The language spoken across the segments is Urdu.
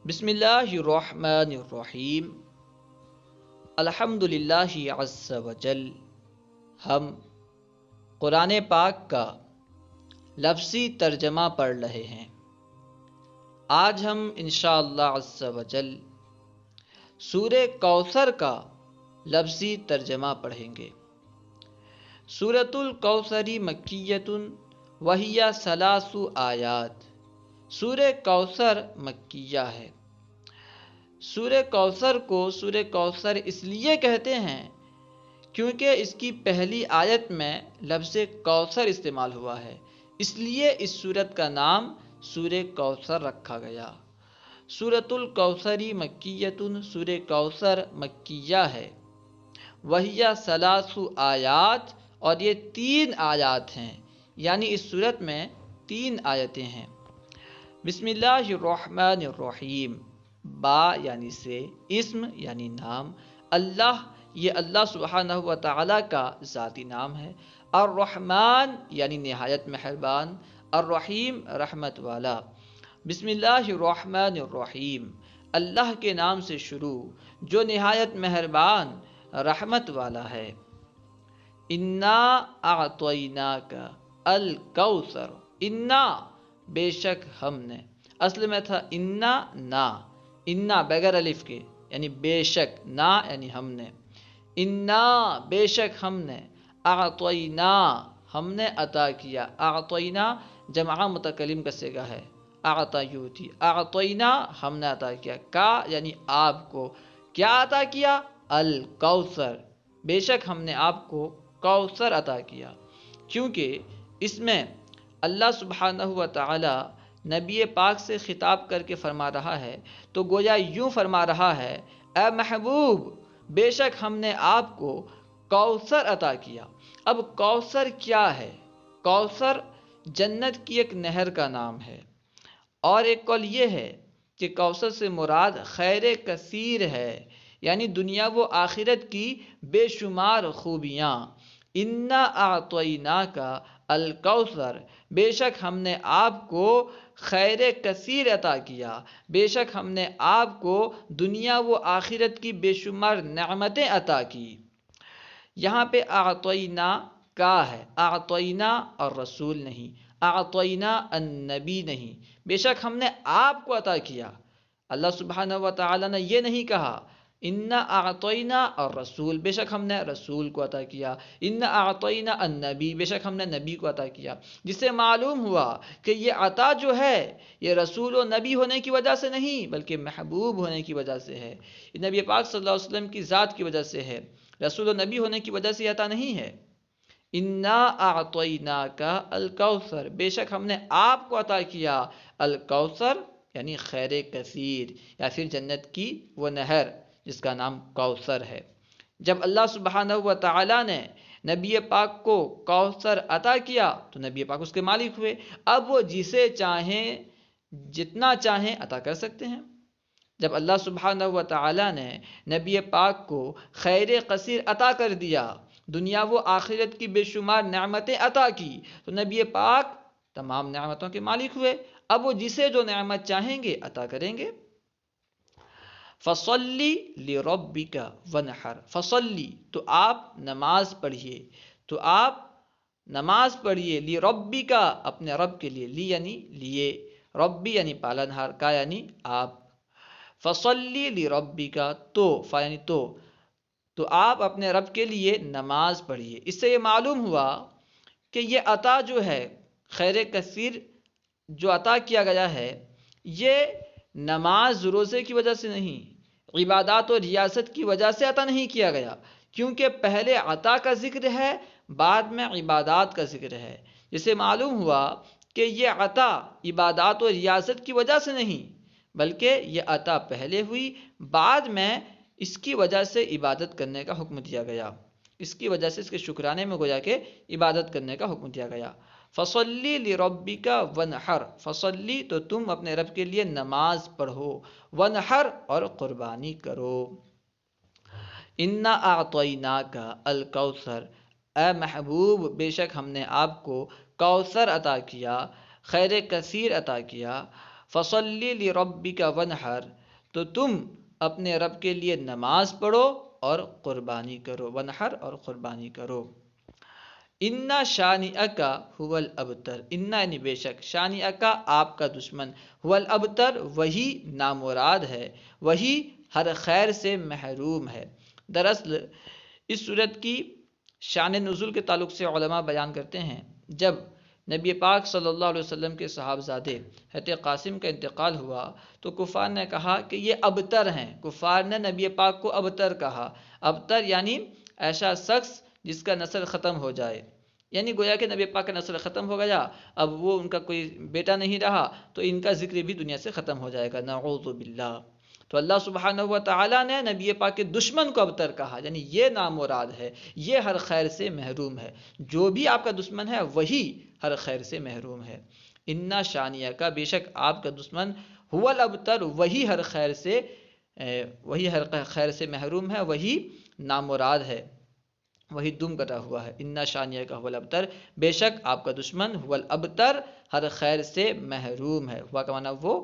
بسم اللہ الرحمن الرحیم الحمد للہ عز وجل۔ ہم قرآن پاک کا لفظی ترجمہ پڑھ رہے ہیں۔ آج ہم انشاءاللہ عز وجل سورہ کوثر کا لفظی ترجمہ پڑھیں گے۔ سورۃ الکوثر مکیۃ وہی ثلاث آیات۔ سورہ کوثر مکیہ ہے۔ سورہ کوثر کو سورہ کوثر اس لیے کہتے ہیں کیونکہ اس کی پہلی آیت میں لفظ کوثر استعمال ہوا ہے، اس لیے اس سورت کا نام سورہ کوثر رکھا گیا۔ سورۃ الکوثر مکیۃ، سورہ کوثر مکیہ ہے۔ وہی ثلاث آیات، اور یہ 3 آیات ہیں، یعنی اس سورت میں 3 آیتیں ہیں۔ بسم اللہ الرحمن الرحیم۔ با یعنی سے، اسم یعنی نام، اللہ یہ اللہ سبحانہ و تعالی کا ذاتی نام ہے، الرحمن یعنی نہایت مہربان، الرحیم رحمت والا۔ بسم اللہ الرحمن الرحیم، اللہ کے نام سے شروع جو نہایت مہربان رحمت والا ہے۔ انا اعطیناک الکوثر، انا بے شک ہم نے، اصل میں تھا انا بغیر الف کے، یعنی بے شک، نا یعنی ہم نے، انا بے شک ہم نے، اعطینا ہم نے عطا کیا، اعطینا جمع متکلم کا صیغہ ہے، اعطا یوتی، اعطینا ہم نے عطا کیا، کا یعنی آپ کو، کیا عطا کیا؟ الکوثر، بے شک ہم نے آپ کو کوثر عطا کیا۔ کیونکہ اس میں اللہ سبحانہ و تعالی نبی پاک سے خطاب کر کے فرما رہا ہے، تو گویا یوں فرما رہا ہے، اے محبوب بے شک ہم نے آپ کو کوثر عطا کیا۔ اب کوثر کیا ہے؟ کوثر جنت کی ایک نہر کا نام ہے، اور ایک قول یہ ہے کہ کوثر سے مراد خیر کثیر ہے، یعنی دنیا و آخرت کی بے شمار خوبیاں۔ انا اعطیناک الکوثر، بے شک ہم نے آپ کو خیر کثیر عطا کیا، بے شک ہم نے آپ کو دنیا و آخرت کی بے شمار نعمتیں عطا کی۔ یہاں پہ اعطینا کا ہے، اعطینا اور رسول نہیں، اعطینا النبی نہیں، بے شک ہم نے آپ کو عطا کیا۔ اللہ سبحانہ و تعالی نے یہ نہیں کہا انا اعطینا اور رسول، بے شک ہم نے رسول کو عطا کیا، انا اعطینا النبی، بے شک ہم نے نبی کو عطا کیا، جس سے معلوم ہوا کہ یہ عطا جو ہے یہ رسول و نبی ہونے کی وجہ سے نہیں بلکہ محبوب ہونے کی وجہ سے ہے، یہ نبی پاک صلی اللہ علیہ وسلم کی ذات کی وجہ سے ہے، رسول و نبی ہونے کی وجہ سے یہ عطا نہیں ہے۔ انا اعطیناک الکوثر، بے شک ہم نے آپ کو عطا کیا الکوثر یعنی خیر کثیر، یا پھر جنت کی وہ نہر جس کا نام کوثر ہے۔ جب اللہ سبحانہ و تعالی نے نبی پاک کو کوثر عطا کیا تو نبی پاک اس کے مالک ہوئے، اب وہ جسے چاہیں جتنا چاہیں عطا کر سکتے ہیں۔ جب اللہ سبحانہ و تعالی نے نبی پاک کو خیر کثیر عطا کر دیا، دنیا و آخرت کی بے شمار نعمتیں عطا کی، تو نبی پاک تمام نعمتوں کے مالک ہوئے، اب وہ جسے جو نعمت چاہیں گے عطا کریں گے۔ فصلی لربک ونحر، فصلی تو آپ نماز پڑھیے، تو آپ نماز پڑھیے، لربک اپنے رب کے لیے، لی یعنی لیے، ربی یعنی پالنہار، کا یعنی آپ، فصلی لربک فا یعنی تو آپ اپنے رب کے لیے نماز پڑھیے۔ اس سے یہ معلوم ہوا کہ یہ عطا جو ہے خیر کثیر جو عطا کیا گیا ہے، یہ نماز روزے کی وجہ سے نہیں، عبادات و ریاست کی وجہ سے عطا نہیں کیا گیا، کیونکہ پہلے عطا کا ذکر ہے بعد میں عبادات کا ذکر ہے، جس سے معلوم ہوا کہ یہ عطا عبادات و ریاست کی وجہ سے نہیں بلکہ یہ عطا پہلے ہوئی، بعد میں اس کی وجہ سے عبادت کرنے کا حکم دیا گیا، اس کی وجہ سے اس کے شکرانے میں گویا کہ عبادت کرنے کا حکم دیا گیا۔ فصلی لربک ونحر، فصلی تو تم اپنے رب کے لیے نماز پڑھو، ونحر اور قربانی کرو۔ انا اعطیناک الکوثر، اے محبوب بے شک ہم نے آپ کو کوثر عطا کیا، خیر کثیر عطا کیا۔ فصلی لربک ونحر، تو تم اپنے رب کے لیے نماز پڑھو اور قربانی کرو، ونحر اور قربانی کرو۔ انا شانئک هو الابتر، انا یعنی بے شک، شانئک آپ کا دشمن، هو الابتر وہی نامراد ہے، وہی ہر خیر سے محروم ہے۔ دراصل اس صورت کی شان نزول کے تعلق سے علماء بیان کرتے ہیں، جب نبی پاک صلی اللہ علیہ وسلم کے صحابزادے حضرت قاسم کا انتقال ہوا تو کفار نے کہا کہ یہ ابتر ہیں، کفار نے نبی پاک کو ابتر کہا۔ ابتر یعنی ایسا شخص جس کا نسل ختم ہو جائے، یعنی گویا کہ نبی پاک کا نسل ختم ہو گیا، اب وہ ان کا کوئی بیٹا نہیں رہا تو ان کا ذکر بھی دنیا سے ختم ہو جائے گا، نعوذ باللہ۔ تو اللہ سبحانہ و تعالیٰ نے نبی پاک کے دشمن کو ابتر کہا، یعنی یہ نامراد ہے، یہ ہر خیر سے محروم ہے، جو بھی آپ کا دشمن ہے وہی ہر خیر سے محروم ہے۔ انا شانیہ کا، بے شک آپ کا دشمن، هو الابتر وہی ہر خیر سے محروم ہے، وہی نامراد ہے، وہی دم کٹا ہوا ہے۔ انا شانیہ کا هو الابتر، بے شک آپ کا دشمن، هو الابتر ہر خیر سے محروم ہے، ہوا کا معنی وہ،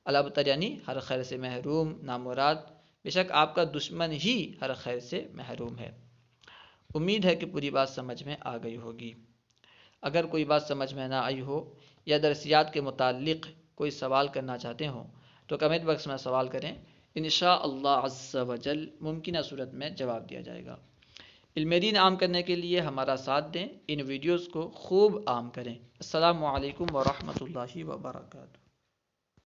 الابتر یعنی ہر خیر سے محروم، نامراد، بے شک آپ کا دشمن ہی ہر خیر سے محروم ہے۔ امید ہے کہ پوری بات سمجھ میں آ گئی ہوگی۔ اگر کوئی بات سمجھ میں نہ آئی ہو یا درسیات کے متعلق کوئی سوال کرنا چاہتے ہوں تو کمنٹ باکس میں سوال کریں، انشاءاللہ عز و جل ممکنہ صورت میں جواب دیا جائے گا۔ علم دین عام کرنے کے لیے ہمارا ساتھ دیں، ان ویڈیوز کو خوب عام کریں۔ السلام علیکم ورحمۃ اللہ وبرکاتہ۔